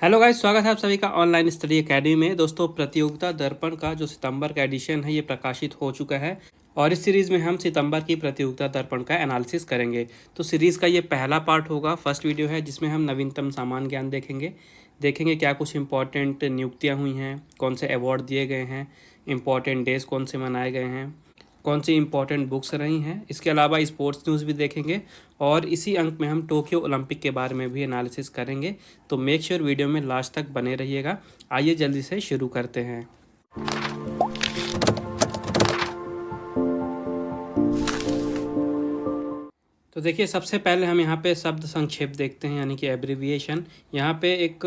Hello guys, स्वागत है आप सभी का ऑनलाइन स्टडी एकेडमी में। दोस्तों, प्रतियोगिता दर्पण का जो सितंबर का एडिशन है ये प्रकाशित हो चुका है और इस सीरीज़ में हम सितंबर की प्रतियोगिता दर्पण का एनालिसिस करेंगे। तो सीरीज़ का ये पहला पार्ट होगा, फर्स्ट वीडियो है, जिसमें हम नवीनतम सामान्य ज्ञान देखेंगे क्या कुछ इंपॉर्टेंट नियुक्तियाँ हुई हैं, कौन से अवार्ड दिए गए हैं, इंपॉर्टेंट डेज कौन से मनाए गए हैं, कौन सी इंपॉर्टेंट बुक्स रही हैं। इसके अलावा स्पोर्ट्स न्यूज़ भी देखेंगे और इसी अंक में हम टोक्यो ओलंपिक के बारे में भी एनालिसिस करेंगे। तो मेक श्योर वीडियो में लास्ट तक बने रहिएगा। आइए जल्दी से शुरू करते हैं। तो देखिए, सबसे पहले हम यहाँ पे शब्द संक्षेप देखते हैं, यानी कि एब्रीविएशन। यहाँ पे एक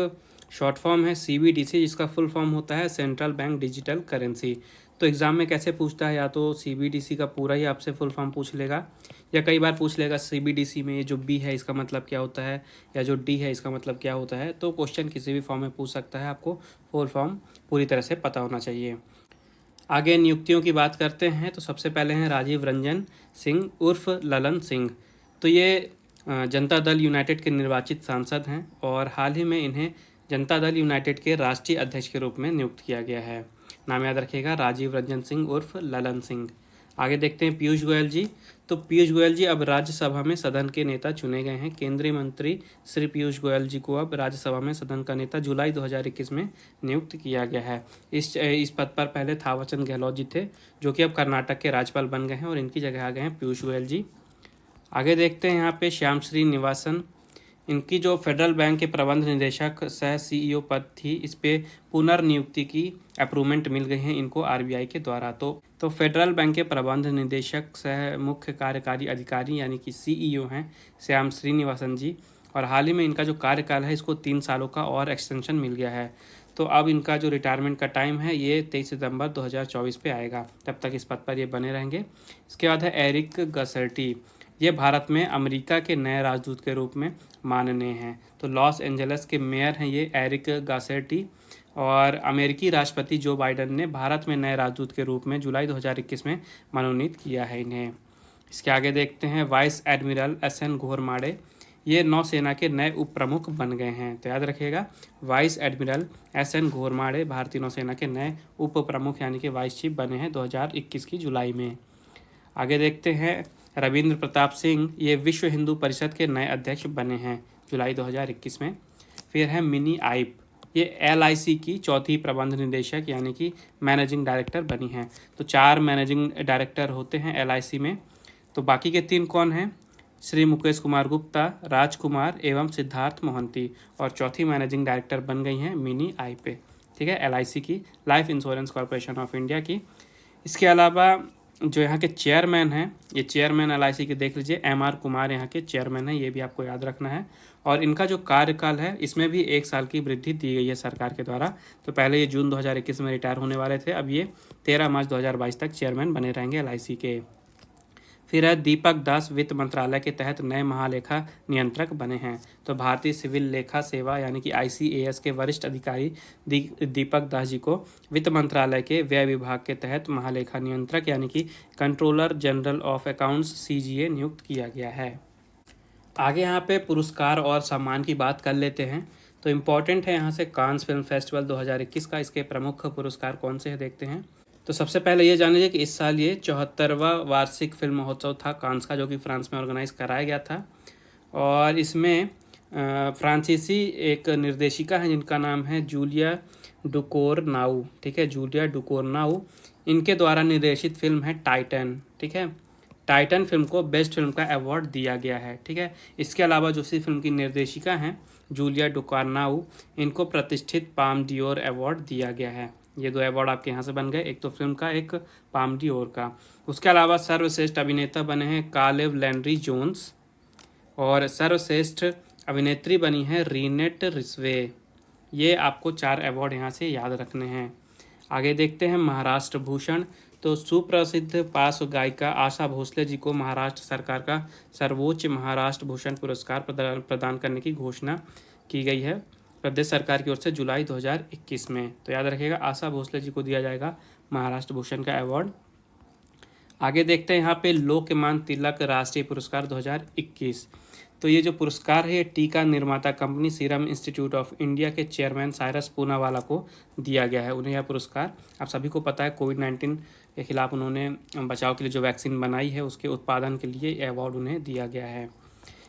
शॉर्ट फॉर्म है CBDC, जिसका फुल फॉर्म होता है सेंट्रल बैंक डिजिटल करेंसी। तो एग्ज़ाम में कैसे पूछता है, या तो CBDC का पूरा ही आपसे फुल फॉर्म पूछ लेगा, या कई बार पूछ लेगा CBDC में ये जो B है इसका मतलब क्या होता है, या जो D है इसका मतलब क्या होता है। तो क्वेश्चन किसी भी फॉर्म में पूछ सकता है, आपको फुल फॉर्म पूरी तरह से पता होना चाहिए। आगे नियुक्तियों की बात करते हैं। तो सबसे पहले हैं राजीव रंजन सिंह उर्फ ललन सिंह। तो ये जनता दल यूनाइटेड के निर्वाचित सांसद हैं और हाल ही में इन्हें जनता दल यूनाइटेड के राष्ट्रीय अध्यक्ष के रूप में नियुक्त किया गया है। नाम याद रखिएगा, राजीव रंजन सिंह उर्फ ललन सिंह। आगे देखते हैं पीयूष गोयल जी। तो पीयूष गोयल जी अब राज्यसभा में सदन के नेता चुने गए हैं। केंद्रीय मंत्री श्री पीयूष गोयल जी को अब राज्यसभा में सदन का नेता जुलाई 2021 में नियुक्त किया गया है। इस पद पर पहले थावरचंद गहलोत जी थे, जो कि अब कर्नाटक के राज्यपाल बन गए हैं, और इनकी जगह आ गए हैं पीयूष गोयल जी। आगे देखते हैं यहाँ पे श्याम श्री निवासन। इनकी जो फेडरल बैंक के प्रबंध निदेशक सह CEO पद थी, इस पे पुनर्नियुक्ति की अप्रूवमेंट मिल गई है इनको RBI के द्वारा। तो फेडरल बैंक के प्रबंध निदेशक सह मुख्य कार्यकारी अधिकारी यानी कि CEO हैं श्याम श्रीनिवासन जी, और हाल ही में इनका जो कार्यकाल है इसको 3 सालों का और एक्सटेंशन मिल गया है। तो अब इनका जो रिटायरमेंट का टाइम है ये 23 सितंबर 2024 पे आएगा, तब तक इस पद पर ये बने रहेंगे। इसके बाद है एरिक गसर्टी। ये भारत में अमेरिका के नए राजदूत के रूप में माननीय हैं। तो लॉस एंजल्स के मेयर हैं ये एरिक गासेटी, और अमेरिकी राष्ट्रपति जो बाइडन ने भारत में नए राजदूत के रूप में जुलाई 2021 में मनोनीत किया है इन्हें। इसके आगे देखते हैं वाइस एडमिरल SN घोरमाड़े। ये नौसेना के नए उप प्रमुख बन गए हैं। तो याद रखिएगा, वाइस एडमिरल SN घोरमाड़े भारतीय नौसेना के नए उप प्रमुख यानी कि वाइस चीफ बने हैं 2021 की जुलाई में। आगे देखते हैं रविंद्र प्रताप सिंह। ये विश्व हिंदू परिषद के नए अध्यक्ष बने हैं जुलाई 2021 में। फिर है मिनी आइप। ये LIC की चौथी प्रबंध निदेशक यानी कि मैनेजिंग डायरेक्टर बनी हैं। तो 4 मैनेजिंग डायरेक्टर होते हैं LIC में। तो बाकी के 3 कौन हैं? श्री मुकेश कुमार गुप्ता, राजकुमार एवं सिद्धार्थ मोहंती, और चौथी मैनेजिंग डायरेक्टर बन गई हैं मिनी आइप। ठीक है, LIC की, life insurance corporation of India की। इसके अलावा जो यहाँ के चेयरमैन हैं, ये चेयरमैन LIC के देख लीजिए, MR कुमार यहाँ के चेयरमैन हैं, ये भी आपको याद रखना है। और इनका जो कार्यकाल है इसमें भी 1 साल की वृद्धि दी गई है सरकार के द्वारा। तो पहले ये जून 2021 में रिटायर होने वाले थे, अब ये 13 मार्च 2022 तक चेयरमैन बने रहेंगे LIC के। फिर है दीपक दास। वित्त मंत्रालय के तहत नए महालेखा नियंत्रक बने हैं। तो भारतीय सिविल लेखा सेवा यानी कि ICAS के वरिष्ठ अधिकारी दीपक दास जी को वित्त मंत्रालय के व्यय विभाग के तहत महालेखा नियंत्रक यानी कि controller general of accounts CGA नियुक्त किया गया है। आगे यहाँ पे पुरस्कार और सम्मान की बात कर लेते हैं। तो इम्पॉर्टेंट है यहाँ से कांस फिल्म फेस्टिवल 2021 का, इसके प्रमुख पुरस्कार कौन से हैं देखते हैं। तो सबसे पहले ये जान लीजिए कि इस साल ये 74वां वार्षिक फिल्म महोत्सव था कांस का, जो कि फ्रांस में ऑर्गेनाइज कराया गया था। और इसमें फ्रांसीसी एक निर्देशिका है जिनका नाम है जूलिया डुकोरनाउ। ठीक है, जूलिया डुकोरनाउ। इनके द्वारा निर्देशित फिल्म है टाइटन। ठीक है, टाइटन फिल्म को बेस्ट फिल्म का अवार्ड दिया गया है। ठीक है, इसके अलावा जो सी फिल्म की निर्देशिका हैं जूलिया डुकोरनाउ, इनको प्रतिष्ठित पाम डियोर अवार्ड दिया गया है। ये 2 अवार्ड आपके यहाँ से बन गए, एक तो फिल्म का, एक पाम डियोर का। उसके अलावा सर्वश्रेष्ठ अभिनेता बने हैं कालेव लैंड्री जोन्स, और सर्वश्रेष्ठ अभिनेत्री बनी है रीनेट रिस्वे। ये आपको 4 अवार्ड यहाँ से याद रखने हैं। आगे देखते हैं महाराष्ट्र भूषण। तो सुप्रसिद्ध पार्श्व गायिका आशा भोसले जी को महाराष्ट्र सरकार का सर्वोच्च महाराष्ट्र भूषण पुरस्कार प्रदान करने की घोषणा की गई है प्रदेश सरकार की ओर से जुलाई 2021 में। तो याद रखिएगा, आशा भोसले जी को दिया जाएगा महाराष्ट्र भूषण का अवार्ड। आगे देखते हैं यहाँ पे लोकमान्य तिलक राष्ट्रीय पुरस्कार 2021। तो ये जो पुरस्कार है ये टीका निर्माता company serum institute of India के चेयरमैन साइरस पूनावाला को दिया गया है। उन्हें यह पुरस्कार, आप सभी को पता है, कोविड-19 के खिलाफ उन्होंने बचाव के लिए जो वैक्सीन बनाई है उसके उत्पादन के लिए ये अवार्ड उन्हें दिया गया है।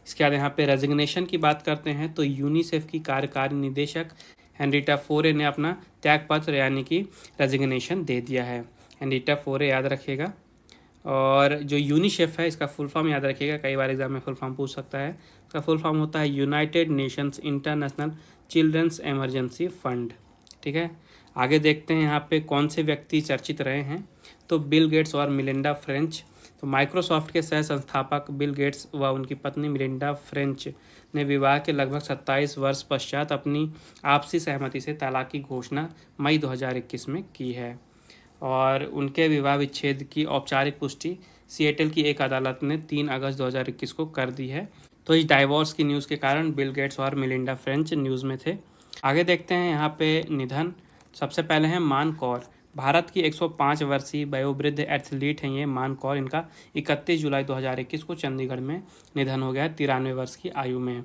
इसके बाद यहाँ पे रेजिग्नेशन की बात करते हैं तो यूनिसेफ की कार्यकारी निदेशक हेनरिटा फोरे ने अपना त्यागपत्र यानी कि रेजिग्नेशन दे दिया है। हेनरिटा फोरे याद रखिएगा। और जो यूनिसेफ है इसका फुल फॉर्म याद रखिएगा, कई बार एग्जाम में फुल फॉर्म पूछ सकता है। इसका फुल फॉर्म होता है United Nations International Children's Emergency Fund. ठीक है, आगे देखते हैं यहाँ पे कौन से व्यक्ति चर्चित रहे हैं। तो बिल गेट्स और मिलिंडा फ्रेंच। तो माइक्रोसॉफ्ट के सह संस्थापक बिल गेट्स व उनकी पत्नी मिलिंडा फ्रेंच ने विवाह के लगभग 27 वर्ष पश्चात अपनी आपसी सहमति से तलाक की घोषणा मई 2021 में की है। और उनके विवाह विच्छेद की औपचारिक पुष्टि सिएटल की एक अदालत ने 3 अगस्त 2021 को कर दी है। तो इस डाइवोर्स की न्यूज़ के कारण बिल गेट्स और मिलिंडा फ्रेंच न्यूज़ में थे। आगे देखते हैं यहाँ पे निधन। सबसे पहले हैं मान कौर। भारत की 105 वर्षीय वयोवृद्ध एथलीट हैं ये मान कौर। इनका 31 जुलाई 2021 को चंडीगढ़ में निधन हो गया है 93 वर्ष की आयु में।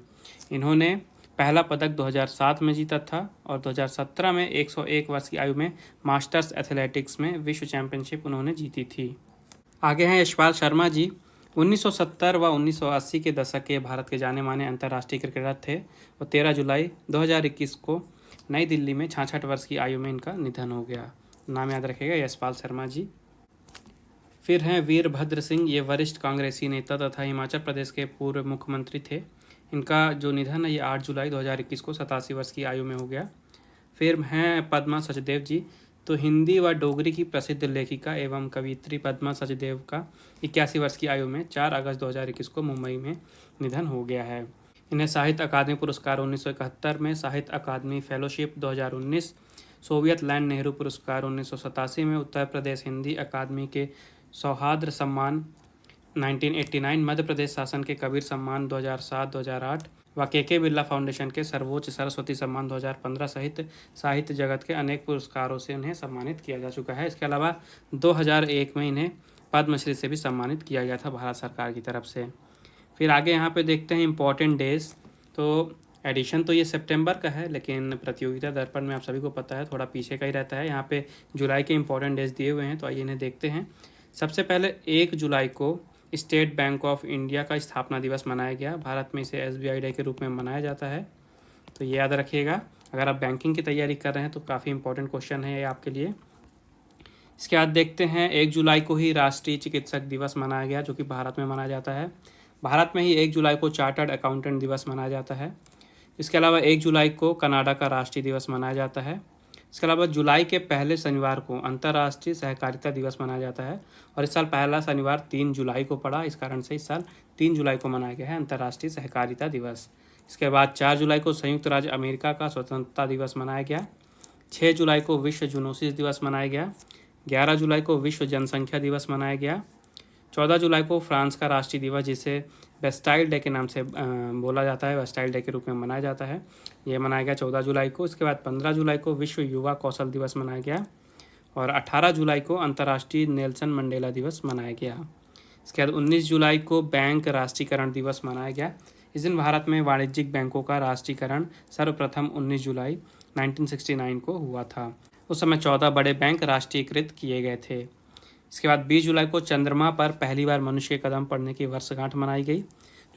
इन्होंने पहला पदक 2007 में जीता था और 2017 में 101 वर्ष की आयु में मास्टर्स एथलेटिक्स में विश्व चैंपियनशिप उन्होंने जीती थी। आगे हैं यशपाल शर्मा जी। 1970 व 1980 के दशक के भारत के जाने माने अंतर्राष्ट्रीय क्रिकेटर थे। और 13 जुलाई 2021 को नई दिल्ली में 66 वर्ष की आयु में इनका निधन हो गया। नाम याद रखिएगा, यशपाल शर्मा जी। फिर हैं वीरभद्र सिंह। ये वरिष्ठ कांग्रेसी नेता तथा हिमाचल प्रदेश के पूर्व मुख्यमंत्री थे। इनका जो निधन है ये 8 जुलाई 2021 को 87 वर्ष की आयु में हो गया। फिर हैं पद्मा सचदेव जी। तो हिंदी व डोगरी की प्रसिद्ध लेखिका एवं कवियत्री पद्मा सचदेव का 81 वर्ष की आयु में 4 अगस्त 2021 को मुंबई में निधन हो गया है। इन्हें साहित्य अकादमी पुरस्कार 1971 में, साहित्य अकादमी फेलोशिप 2019, सोवियत लैंड नेहरू पुरस्कार 1987 में, उत्तर प्रदेश हिंदी अकादमी के सौहार्द सम्मान 1989, मध्य प्रदेश शासन के कबीर सम्मान 2007-2008 व के बिरला फाउंडेशन के सर्वोच्च सरस्वती सम्मान 2015 सहित साहित्य जगत के अनेक पुरस्कारों से उन्हें सम्मानित किया जा चुका है। इसके अलावा 2001 में इन्हें पद्मश्री से भी सम्मानित किया गया था भारत सरकार की तरफ से। फिर आगे यहाँ पे देखते हैं इम्पोर्टेंट डेज। तो एडिशन तो ये सितंबर का है, लेकिन प्रतियोगिता दर्पण में आप सभी को पता है थोड़ा पीछे का ही रहता है। यहाँ पे जुलाई के इम्पोर्टेंट डेज दिए हुए हैं, तो आइए इन्हें देखते हैं। सबसे पहले 1 जुलाई को स्टेट बैंक ऑफ इंडिया का स्थापना दिवस मनाया गया। भारत में इसे SBI डे के रूप में मनाया जाता है, तो ये याद रखिएगा। अगर आप बैंकिंग की तैयारी कर रहे हैं तो काफ़ी इंपॉर्टेंट क्वेश्चन है ये आपके लिए। इसके बाद देखते हैं 1 जुलाई को ही राष्ट्रीय चिकित्सक दिवस मनाया गया, जो कि भारत में मनाया जाता है। भारत में ही 1 जुलाई को चार्टर्ड अकाउंटेंट दिवस मनाया जाता है। इसके अलावा 1 जुलाई को कनाडा का राष्ट्रीय दिवस मनाया जाता है। इसके अलावा जुलाई के पहले शनिवार को अंतर्राष्ट्रीय सहकारिता दिवस मनाया जाता है। और इस साल पहला शनिवार 3 जुलाई को पड़ा, इस कारण से इस साल 3 जुलाई को मनाया गया है अंतर्राष्ट्रीय सहकारिता दिवस। इसके बाद 4 जुलाई को संयुक्त राज्य अमेरिका का स्वतंत्रता दिवस मनाया गया। 6 जुलाई को विश्व जूनोसिस दिवस मनाया गया। 11 जुलाई को विश्व जनसंख्या दिवस मनाया गया। 14 जुलाई को फ्रांस का राष्ट्रीय दिवस, जिसे बेस्टाइल डे के नाम से बोला जाता है, बेस्टाइल डे के रूप में मनाया जाता है, ये मनाया गया 14 जुलाई को। इसके बाद 15 जुलाई को विश्व युवा कौशल दिवस मनाया गया। और 18 जुलाई को अंतर्राष्ट्रीय नेल्सन मंडेला दिवस मनाया गया। इसके बाद 19 जुलाई को बैंक राष्ट्रीयकरण दिवस मनाया गया। इस दिन भारत में वाणिज्यिक बैंकों का राष्ट्रीयकरण सर्वप्रथम 19 जुलाई 1969 को हुआ था। उस समय 14 बड़े बैंक राष्ट्रीयकृत किए गए थे। इसके बाद 20 जुलाई को चंद्रमा पर पहली बार मनुष्य के कदम पड़ने की वर्षगांठ मनाई गई,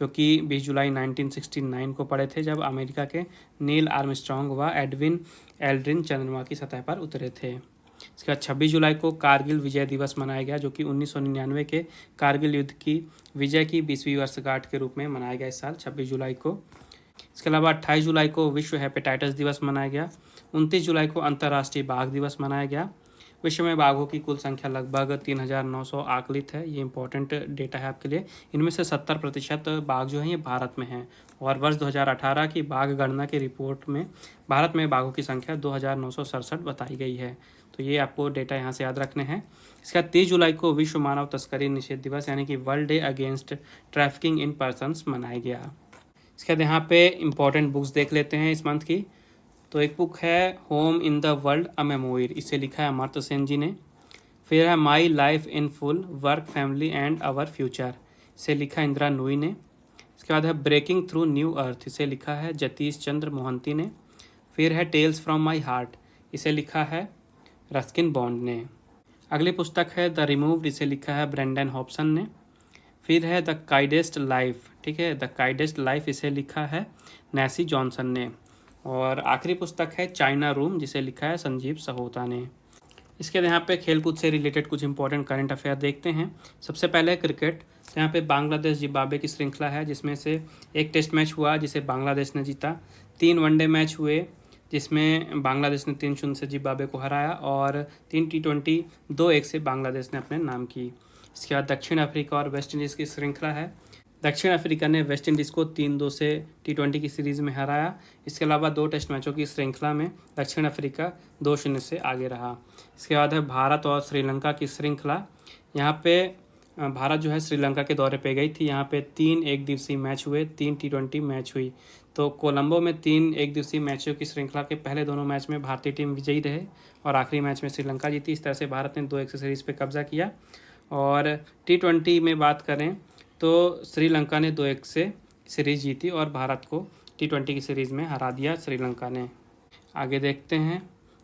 जो कि 20 जुलाई 1969 को पड़े थे, जब अमेरिका के नील आर्मस्ट्रॉन्ग व एडविन एल्ड्रिन चंद्रमा की सतह पर उतरे थे। इसके बाद 26 जुलाई को कारगिल विजय दिवस मनाया गया, जो कि 1999 के कारगिल युद्ध की विजय की 20वीं वर्षगांठ के रूप में मनाया गया इस साल 26 जुलाई को। इसके अलावा 28 जुलाई को विश्व हेपेटाइटिस दिवस मनाया गया। 29 जुलाई को अंतर्राष्ट्रीय बाघ दिवस मनाया गया। विश्व में बाघों की कुल संख्या लगभग 3,900 आकलित है। ये इंपॉर्टेंट डेटा है आपके लिए। इनमें से 70% बाघ जो हैं ये भारत में हैं। और वर्ष 2018 की बाघ गणना की रिपोर्ट में भारत में बाघों की संख्या 2,967 बताई गई है। तो ये आपको डेटा यहाँ से याद रखने हैं। इसका 30 जुलाई को विश्व मानव तस्करी निषेध दिवस यानी कि world day against trafficking in persons मनाया गया। इसके बाद यहाँ पे इंपॉर्टेंट बुक्स देख लेते हैं इस मंथ की। तो एक बुक है home in the world a memoir, इसे लिखा है अमर्त्य सेन जी ने। फिर है my life in full work family and our future, इसे लिखा इंदिरा नूई ने। इसके बाद है ब्रेकिंग थ्रू न्यू अर्थ, इसे लिखा है जतीश चंद्र मोहंती ने। फिर है टेल्स फ्रॉम माई हार्ट, इसे लिखा है रस्किन बॉन्ड ने। अगली पुस्तक है द रिमूव्ड, इसे लिखा है ब्रेंडन हॉब्सन ने। फिर है द काइडेस्ट लाइफ, ठीक है, द काइडेस्ट लाइफ, इसे लिखा है नैसी जॉनसन ने। और आखिरी पुस्तक है चाइना रूम, जिसे लिखा है संजीव सहोता ने। इसके यहाँ पे खेलकूद से रिलेटेड कुछ इंपॉर्टेंट करंट अफेयर देखते हैं। सबसे पहले क्रिकेट, तो यहाँ पे बांग्लादेश जिम्बाब्वे की श्रृंखला है, जिसमें से एक टेस्ट मैच हुआ जिसे बांग्लादेश ने जीता, 3 वनडे मैच हुए जिसमें बांग्लादेश ने 3-0 से जिम्बाब्वे को हराया, और 3 T20 2-1 से बांग्लादेश ने अपने नाम की। इसके बाद दक्षिण अफ्रीका और वेस्ट इंडीज़ की श्रृंखला है। दक्षिण अफ्रीका ने वेस्ट इंडीज़ को 3-2 से T20 की सीरीज़ में हराया। इसके अलावा 2 टेस्ट मैचों की श्रृंखला में दक्षिण अफ्रीका 2-0 से आगे रहा। इसके बाद है भारत और श्रीलंका की श्रृंखला। यहाँ पे भारत जो है श्रीलंका के दौरे पे गई थी। यहाँ पे 3 एकदिवसीय मैच हुए, 3 T20 मैच हुई। तो कोलंबो में 3 एकदिवसीय मैचों की श्रृंखला के पहले दोनों मैच में भारतीय टीम विजयी रहे और आखिरी मैच में श्रीलंका जीती। इस तरह से भारत ने 2-1 से सीरीज़ पे कब्जा किया। और T20 में बात करें तो श्रीलंका ने 2-1 से सीरीज़ जीती और भारत को T20 की सीरीज़ में हरा दिया श्रीलंका ने। आगे देखते हैं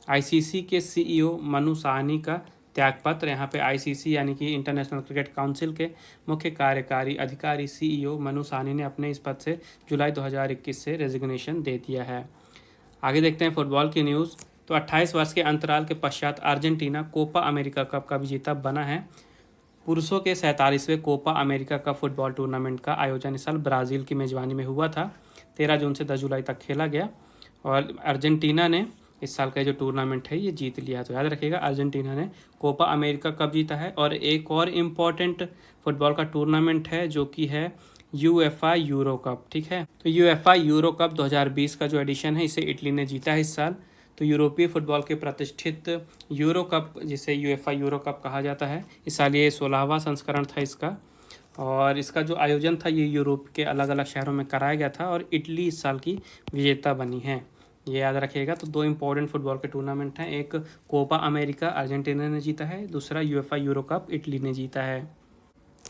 ICC के CEO मनु साहनी का त्यागपत्र। यहाँ पे ICC यानी कि इंटरनेशनल क्रिकेट काउंसिल के मुख्य कार्यकारी अधिकारी CEO मनु साहनी ने अपने इस पद से जुलाई 2021 से रेजिग्नेशन दे दिया है। आगे देखते हैं फुटबॉल की न्यूज़। तो 28 वर्ष के अंतराल के पश्चात अर्जेंटीना कोपा अमेरिका कप का विजेता बना है। पुरुषों के 47वें Copa America cup football tournament का आयोजन इस साल ब्राज़ील की मेज़बानी में हुआ था। 13 जून से 10 जुलाई तक खेला गया और अर्जेंटीना ने इस साल का जो टूर्नामेंट है ये जीत लिया। तो याद रखिएगा अर्जेंटीना ने कोपा अमेरिका कप जीता है। और एक और इम्पॉर्टेंट फुटबॉल का टूर्नामेंट है जो कि है UEFA यूरो कप, ठीक है। तो UEFA यूरो कप 2020 का जो एडिशन है इसे इटली ने जीता है इस साल। तो यूरोपीय फुटबॉल के प्रतिष्ठित यूरो कप, जिसे UEFA यूरो कप कहा जाता है, इस साल ये 16वां संस्करण था इसका। और इसका जो आयोजन था ये यूरोप के अलग अलग शहरों में कराया गया था और इटली इस साल की विजेता बनी है, ये याद रखिएगा। तो 2 इंपॉर्टेंट फुटबॉल के टूर्नामेंट हैं, एक कोपा अमेरिका अर्जेंटीना ने जीता है, दूसरा UEFA यूरो कप इटली ने जीता है।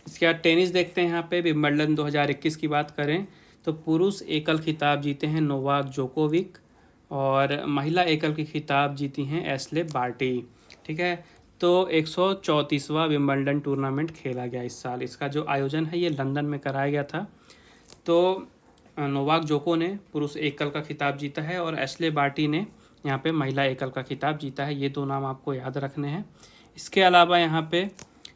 इसके बाद टेनिस देखते हैं। यहाँ पे विंबलडन 2021 की बात करें तो पुरुष एकल खिताब जीते हैं नोवाक जोकोविक और महिला एकल की खिताब जीती हैं एशले बार्टी, ठीक है। तो 134वां विंबलडन टूर्नामेंट खेला गया इस साल। इसका जो आयोजन है ये लंदन में कराया गया था। तो नोवाक जोको ने पुरुष एकल का खिताब जीता है और एशले बार्टी ने यहाँ पे महिला एकल का खिताब जीता है। ये 2 नाम आपको याद रखने हैं। इसके अलावा यहाँ पे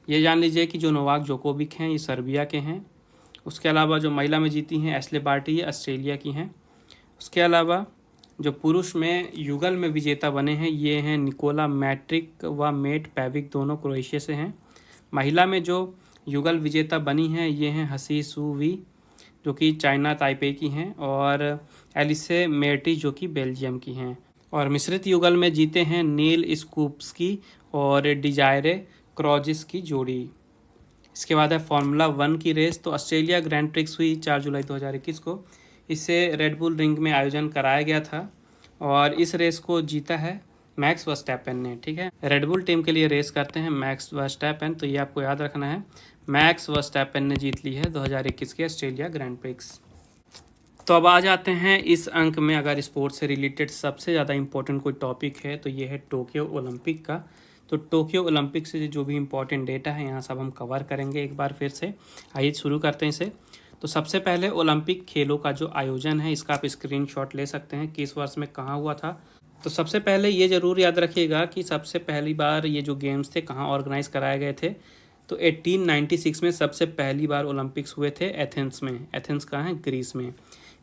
ये जान लीजिए कि जो नोवाक जोकोविक हैं ये सर्बिया के हैं। उसके अलावा जो महिला में जीती हैं एशले बार्टी, ये ऑस्ट्रेलिया की हैं। उसके अलावा जो पुरुष में युगल में विजेता बने हैं ये हैं निकोला मैट्रिक व मेट पेविक, दोनों क्रोएशिया से हैं। महिला में जो युगल विजेता बनी हैं ये हैं हसी सू वी जो कि चाइना ताइपे की हैं और एलिसे मेर्टी जो कि बेल्जियम की हैं। और मिश्रित युगल में जीते हैं नील स्कूप्सकी और डिजायरे क्रॉजिस की जोड़ी। इसके बाद है फार्मूला 1 की रेस। तो ऑस्ट्रेलिया ग्रैंड प्रिक्स हुई 4 जुलाई 2021 को। इसे रेड बुल रिंग में आयोजन कराया गया था और इस रेस को जीता है मैक्स वर्स्टैपेन ने, ठीक है। रेड बुल टीम के लिए रेस करते हैं मैक्स वर्स्टैपेन, तो ये आपको याद रखना है। मैक्स वर्स्टैपेन ने जीत ली है 2021 के ऑस्ट्रेलिया ग्रैंड प्रिक्स। तो अब आ जाते हैं इस अंक में, अगर स्पोर्ट्स से रिलेटेड सबसे ज़्यादा इंपॉर्टेंट कोई टॉपिक है तो ये है टोक्यो ओलंपिक का। तो टोक्यो ओलंपिक से जो भी इंपॉर्टेंट डेटा है यहाँ सब हम कवर करेंगे एक बार फिर से। आइए शुरू करते हैं इसे। तो सबसे पहले ओलंपिक खेलों का जो आयोजन है इसका आप स्क्रीनशॉट ले सकते हैं, किस वर्ष में कहाँ हुआ था। तो सबसे पहले ये ज़रूर याद रखिएगा कि सबसे पहली बार ये जो गेम्स थे कहाँ ऑर्गेनाइज कराए गए थे। तो 1896 में सबसे पहली बार ओलंपिक्स हुए थे एथेंस में। एथेंस कहाँ है? ग्रीस में।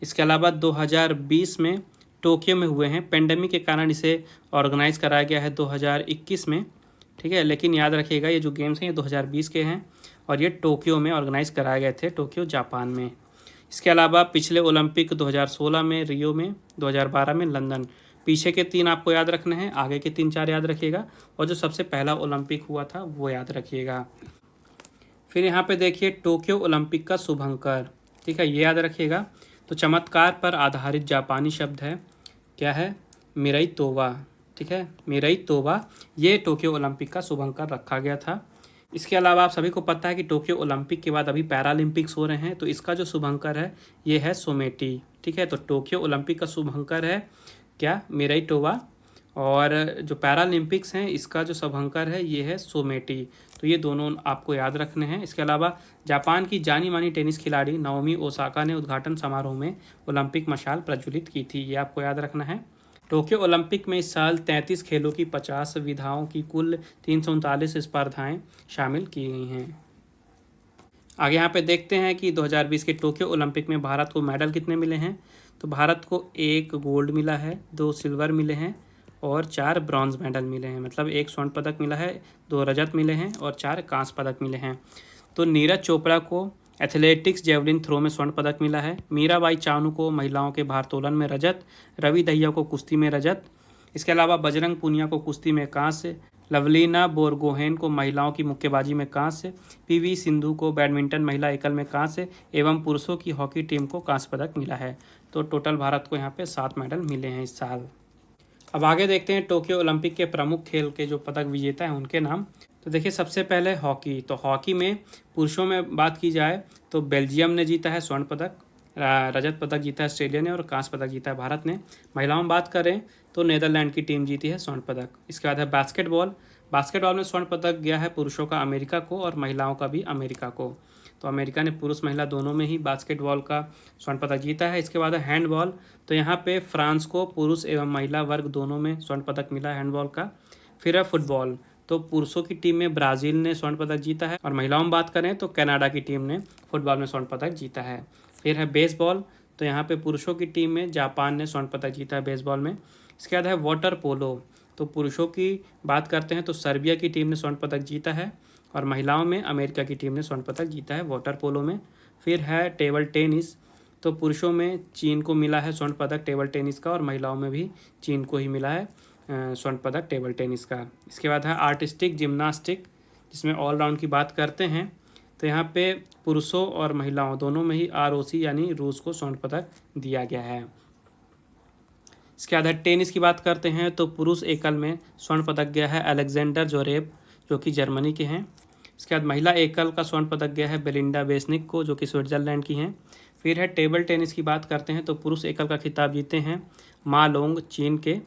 इसके अलावा 2020 में टोक्यो में हुए हैं। पेंडेमिक के कारण इसे ऑर्गेनाइज कराया गया है 2021 में, ठीक है। लेकिन याद रखिएगा ये जो गेम्स हैं ये 2020 के हैं और ये टोक्यो में ऑर्गेनाइज कराए गए थे, टोक्यो जापान में। इसके अलावा पिछले ओलंपिक 2016 में रियो में, 2012 में लंदन। पीछे के 3 आपको याद रखने हैं, आगे के 3-4 याद रखिएगा और जो सबसे पहला ओलंपिक हुआ था वो याद रखिएगा। फिर यहाँ पे देखिए टोक्यो ओलंपिक का शुभंकर, ठीक है, ये याद रखिएगा। तो चमत्कार पर आधारित जापानी शब्द है, क्या है? मिराई तोबा, ठीक है, मिराई तोबा। ये टोक्यो ओलंपिक का शुभंकर रखा गया था। इसके अलावा आप सभी को पता है कि टोक्यो ओलंपिक के बाद अभी पैरालंपिक्स हो रहे हैं, तो इसका जो शुभंकर है ये है सोमेटी। ठीक है, तो टोक्यो ओलंपिक का शुभंकर है क्या, मिराइटोवा, और जो पैरालंपिक्स हैं इसका जो शुभंकर है ये है सोमेटी। तो ये दोनों आपको याद रखने हैं। इसके अलावा जापान की जानी मानी टेनिस खिलाड़ी नाओमी ओसाका ने उद्घाटन समारोह में ओलंपिक मशाल प्रज्वलित की थी, ये आपको याद रखना है। टोक्यो ओलंपिक में इस साल 33 खेलों की 50 विधाओं की कुल 339 स्पर्धाएं शामिल की गई हैं। आगे यहाँ पे देखते हैं कि 2020 के टोक्यो ओलंपिक में भारत को मेडल कितने मिले हैं। तो भारत को 1 गोल्ड मिला है, 2 सिल्वर मिले हैं और 4 ब्रॉन्ज मेडल मिले हैं। मतलब 1 स्वर्ण पदक मिला है, 2 रजत मिले हैं और 4 कांस्य पदक मिले हैं। तो नीरज चोपड़ा को एथलेटिक्स जेवलिन थ्रो में स्वर्ण पदक मिला है, मीराबाई चानू को महिलाओं के भारोत्तोलन में रजत, रवि दहिया को कुश्ती में रजत। इसके अलावा बजरंग पुनिया को कुश्ती में कांस्य, लवलीना बोरगोहेन को महिलाओं की मुक्केबाजी में कांस्य, पीवी सिंधु को बैडमिंटन महिला एकल में कांस्य एवं पुरुषों की हॉकी टीम को कांस्य पदक मिला है। तो टोटल भारत को यहाँ पे 7 मेडल मिले हैं इस साल। अब आगे देखते हैं टोक्यो ओलंपिक के प्रमुख खेल के जो पदक विजेता हैं उनके नाम। तो देखिए सबसे पहले हॉकी। तो हॉकी में पुरुषों में बात की जाए तो बेल्जियम ने जीता है स्वर्ण पदक, रजत पदक जीता है ऑस्ट्रेलिया ने और कांस्य पदक जीता है भारत ने। महिलाओं में बात करें तो नीदरलैंड की टीम जीती है स्वर्ण पदक। इसके बाद है बास्केटबॉल। बास्केटबॉल में स्वर्ण पदक गया है पुरुषों का अमेरिका को और महिलाओं का भी अमेरिका को। तो अमेरिका ने पुरुष महिला दोनों में ही बास्केटबॉल का स्वर्ण पदक जीता है। इसके बाद है हैंडबॉल। तो यहाँ पे फ्रांस को पुरुष एवं महिला वर्ग दोनों में स्वर्ण पदक मिला है हैंडबॉल का। फिर है फुटबॉल। तो पुरुषों की टीम में ब्राज़ील ने स्वर्ण पदक जीता है और महिलाओं में बात करें तो कनाडा की टीम ने फुटबॉल में स्वर्ण पदक जीता है। फिर है बेसबॉल। तो यहाँ पे पुरुषों की टीम में जापान ने स्वर्ण पदक जीता है बेसबॉल में। इसके बाद है वाटर पोलो। तो पुरुषों की बात करते हैं तो सर्बिया की टीम ने स्वर्ण पदक जीता है और महिलाओं में अमेरिका की टीम ने स्वर्ण पदक जीता है वाटर पोलो में। फिर है टेबल टेनिस। तो पुरुषों में चीन को मिला है स्वर्ण पदक टेबल टेनिस का और महिलाओं में भी चीन को ही मिला है स्वर्ण पदक टेबल टेनिस का। इसके बाद है आर्टिस्टिक जिम्नास्टिक, जिसमें ऑलराउंड की बात करते हैं तो यहाँ पे पुरुषों और महिलाओं दोनों में ही ROC यानी रूस को स्वर्ण पदक दिया गया है। इसके बाद टेनिस की बात करते हैं तो पुरुष एकल में स्वर्ण पदक गया है अलेक्जेंडर जोरेव जो कि जर्मनी के हैं। इसके बाद महिला एकल का स्वर्ण पदक गया है बेलिंडा बेसनिक को जो कि स्विट्जरलैंड की हैं। फिर है टेबल टेनिस की बात करते हैं तो पुरुष एकल का खिताब जीते हैं मा लोंग चीन के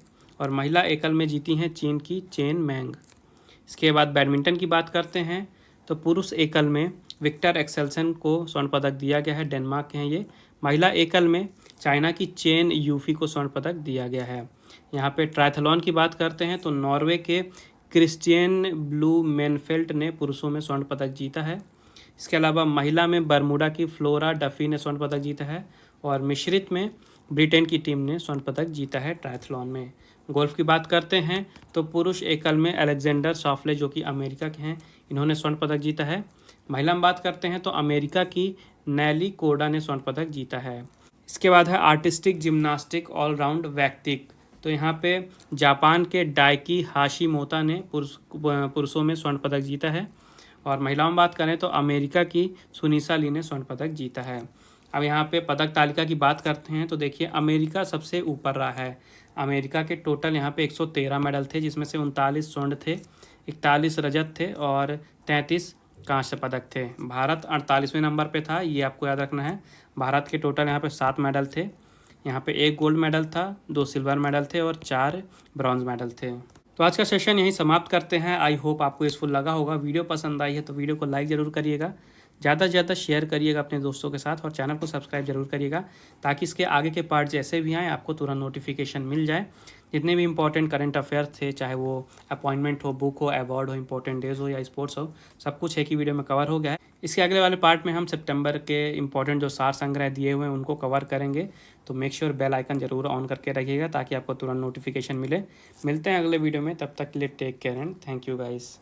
और महिला एकल में जीती हैं चीन की चेन मैंग। इसके बाद बैडमिंटन की बात करते हैं तो पुरुष एकल में विक्टर एक्सेल्सन को स्वर्ण पदक दिया गया है, डेनमार्क के हैं ये। महिला एकल में चाइना की चेन यूफी को स्वर्ण पदक दिया गया है। यहाँ पे ट्रायथलॉन की बात करते हैं तो नॉर्वे के क्रिस्टियन ब्लूमेनफेल्ट ने पुरुषों में स्वर्ण पदक जीता है। इसके अलावा महिला में बरमूडा की फ्लोरा डफी ने स्वर्ण पदक जीता है और मिश्रित में ब्रिटेन की टीम ने स्वर्ण पदक जीता है ट्रायथलॉन में। गोल्फ की बात करते हैं तो पुरुष एकल में अलेक्जेंडर सॉफले जो कि अमेरिका के हैं, इन्होंने स्वर्ण पदक जीता है। महिला में बात करते हैं तो अमेरिका की नेली कोडा ने स्वर्ण पदक जीता है। इसके बाद है आर्टिस्टिक जिम्नास्टिक ऑलराउंड वैक्तिक। तो यहाँ पे जापान के डाइकी हाशिमोतो ने पुरुषों में स्वर्ण पदक जीता है और महिलाओं में बात करें तो अमेरिका की सुनीसा ली ने स्वर्ण पदक जीता है। अब यहाँ पे पदक तालिका की बात करते हैं तो देखिए अमेरिका सबसे ऊपर रहा है। अमेरिका के टोटल यहाँ पे 113 मेडल थे जिसमें से 39 स्वर्ण थे, 41 रजत थे और 33 कांस्य पदक थे। भारत 48वें नंबर पे था, ये आपको याद रखना है। भारत के टोटल यहाँ पे 7 मेडल थे। यहाँ पे 1 गोल्ड मेडल था, 2 सिल्वर मेडल थे और 4 ब्रॉन्ज मेडल थे। तो आज का सेशन यहीं समाप्त करते हैं। आई होप आपको यूज़फुल लगा होगा। वीडियो पसंद आई है तो वीडियो को लाइक ज़रूर करिएगा, ज़्यादा से ज़्यादा शेयर करिएगा अपने दोस्तों के साथ और चैनल को सब्सक्राइब जरूर करिएगा ताकि इसके आगे के पार्ट जैसे भी आएँ आपको तुरंत नोटिफिकेशन मिल जाए। जितने भी इंपॉर्टेंट करंट अफेयर्स थे, चाहे वो अपॉइंटमेंट हो, बुक हो, अवार्ड हो, इंपॉर्टेंट डेज हो या स्पोर्ट्स हो, सब कुछ एक ही वीडियो में कवर हो गया है। इसके अगले वाले पार्ट में हम सितंबर के इंपॉर्टेंट जो सार संग्रह दिए हुए हैं उनको कवर करेंगे। तो मेक श्योर बेल आइकन जरूर ऑन करके रखिएगा ताकि आपको तुरंत नोटिफिकेशन मिले। मिलते हैं अगले वीडियो में, तब तक के लिए take care and thank you guys.